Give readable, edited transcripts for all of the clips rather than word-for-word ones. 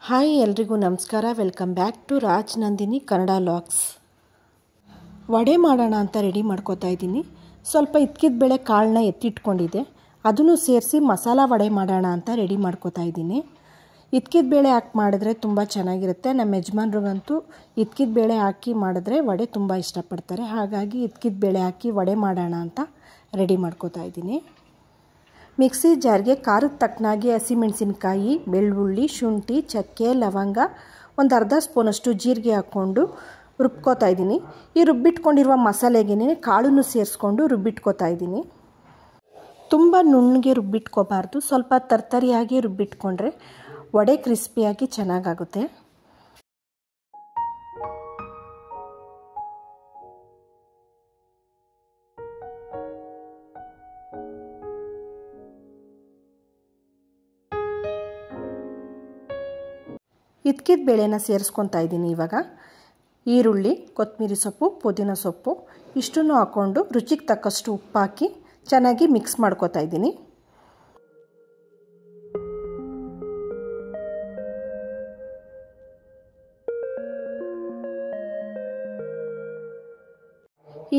Hi ಎಲ್ರಿಗೂ ನಮಸ್ಕಾರ. Welcome back to Raj Nandini Kannada vlogs. ವಡೆ ಮಾಡೋಣ ಅಂತ ರೆಡಿ ಮಾಡ್ಕೋತಾ ಇದ್ದೀನಿ. ಸ್ವಲ್ಪ ಇದ್ಕಿದ ಬೇಳೆ ಕಾಳನ್ನ ಎತ್ತಿಟ್ಕೊಂಡಿದ್ದೆ, ಅದನ್ನು ಸೇರಿಸಿ ಮಸಾಲ ವಡೆ ಮಾಡೋಣ ಅಂತ ರೆಡಿ ಮಾಡ್ಕೋತಾ ಇದ್ದೀನಿ. ಇದ್ಕಿದ ಬೇಳೆ ಹಾಕಿ ಮಾಡಿದ್ರೆ ತುಂಬ ಚೆನ್ನಾಗಿರುತ್ತೆ. ನಮ್ಮ ಯಜಮಾನ್ರಿಗಂತೂ ಇದ್ಕಿದ ಬೇಳೆ ಹಾಕಿ ಮಾಡಿದ್ರೆ ವಡೆ ತುಂಬ ಇಷ್ಟಪಡ್ತಾರೆ. ಹಾಗಾಗಿ ಇದ್ಕಿದ ಬೇಳೆ ಹಾಕಿ ವಡೆ ಮಾಡೋಣ ಅಂತ ರೆಡಿ ಮಾಡ್ಕೋತಾ ಇದ್ದೀನಿ. ಮಿಕ್ಸಿ ಜಾರ್ಗೆ ಖಾರಕ್ಕೆ ತಕ್ಕನಾಗಿ ಹಸಿಮೆಣಸಿನಕಾಯಿ, ಬೆಳ್ಳುಳ್ಳಿ, ಶುಂಠಿ, ಚಕ್ಕೆ, ಲವಂಗ, ಒಂದು ಅರ್ಧ ಸ್ಪೂನಷ್ಟು ಜೀರಿಗೆ ಹಾಕ್ಕೊಂಡು ರುಬ್ಕೋತಾ ಇದ್ದೀನಿ. ಈ ರುಬ್ಬಿಟ್ಕೊಂಡಿರುವ ಮಸಾಲೆಗೆ ಕಾಳನ್ನು ಸೇರಿಸ್ಕೊಂಡು ರುಬ್ಬಿಟ್ಕೋತಾ ಇದ್ದೀನಿ. ತುಂಬ ನುಣ್ಣಗೆ ರುಬ್ಬಿಟ್ಕೋಬಾರ್ದು, ಸ್ವಲ್ಪ ತರ್ತರಿಯಾಗಿ ರುಬ್ಬಿಟ್ಕೊಂಡ್ರೆ ವಡೆ ಕ್ರಿಸ್ಪಿಯಾಗಿ ಚೆನ್ನಾಗಾಗುತ್ತೆ. ಇದ್ಕಿದ ಬೇಳೆನ ಸೇರಿಸ್ಕೊತಾ ಇದ್ದೀನಿ. ಇವಾಗ ಈರುಳ್ಳಿ, ಕೊತ್ತಂಬರಿ ಸೊಪ್ಪು, ಪುದೀನ ಸೊಪ್ಪು ಇಷ್ಟನ್ನು ಹಾಕ್ಕೊಂಡು ರುಚಿಗೆ ತಕ್ಕಷ್ಟು ಉಪ್ಪು ಹಾಕಿ ಚೆನ್ನಾಗಿ ಮಿಕ್ಸ್ ಮಾಡ್ಕೋತಾ ಇದ್ದೀನಿ.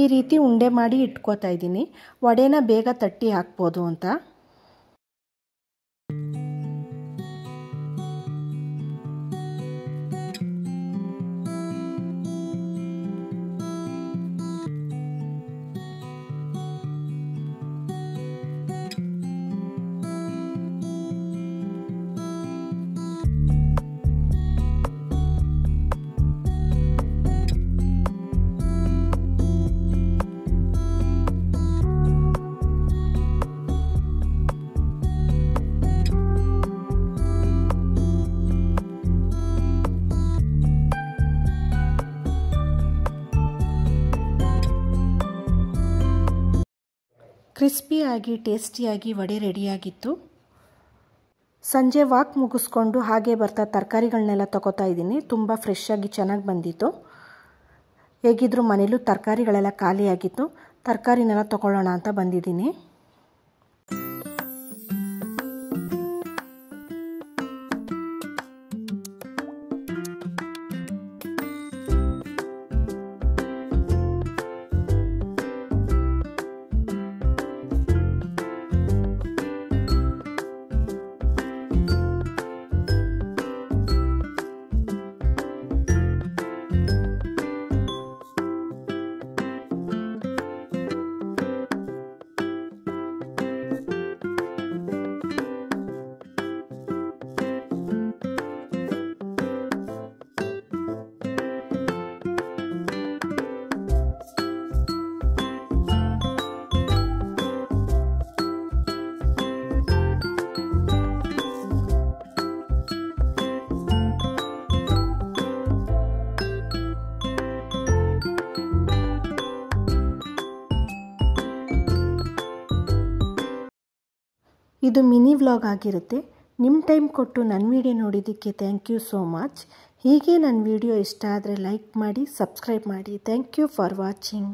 ಈ ರೀತಿ ಉಂಡೆ ಮಾಡಿ ಇಟ್ಕೋತಾ ಇದ್ದೀನಿ. ವಡೆನ ಬೇಗ ತಟ್ಟಿ ಹಾಕ್ಬೋದು ಅಂತ. ಕ್ರಿಸ್ಪಿಯಾಗಿ ಟೇಸ್ಟಿಯಾಗಿ ವಡೆ ರೆಡಿಯಾಗಿತ್ತು. ಸಂಜೆ ವಾಕ್ ಮುಗಿಸ್ಕೊಂಡು ಹಾಗೆ ಬರ್ತಾ ತರಕಾರಿಗಳನ್ನೆಲ್ಲ ತಗೋತಾ ಇದ್ದೀನಿ. ತುಂಬ ಫ್ರೆಶ್ಶಾಗಿ ಚೆನ್ನಾಗಿ ಬಂದಿತ್ತು. ಹೇಗಿದ್ದರೂ ಮನೇಲೂ ತರಕಾರಿಗಳೆಲ್ಲ ಖಾಲಿಯಾಗಿತ್ತು. ತರಕಾರಿನೆಲ್ಲ ತಗೊಳ್ಳೋಣ ಅಂತ ಬಂದಿದ್ದೀನಿ. ಇದು ಮಿನಿ ವ್ಲಾಗ್ ಆಗಿರುತ್ತೆ. ನಿಮ್ಮ ಟೈಮ್ ಕೊಟ್ಟು ನನ್ನ ವಿಡಿಯೋ ನೋಡಿದ್ದಕ್ಕೆ ಥ್ಯಾಂಕ್ ಯು ಸೋ ಮಚ್. ಹೀಗೆ ನನ್ನ ವಿಡಿಯೋ ಇಷ್ಟ ಆದರೆ ಲೈಕ್ ಮಾಡಿ, ಸಬ್ಸ್ಕ್ರೈಬ್ ಮಾಡಿ. Thank you for watching.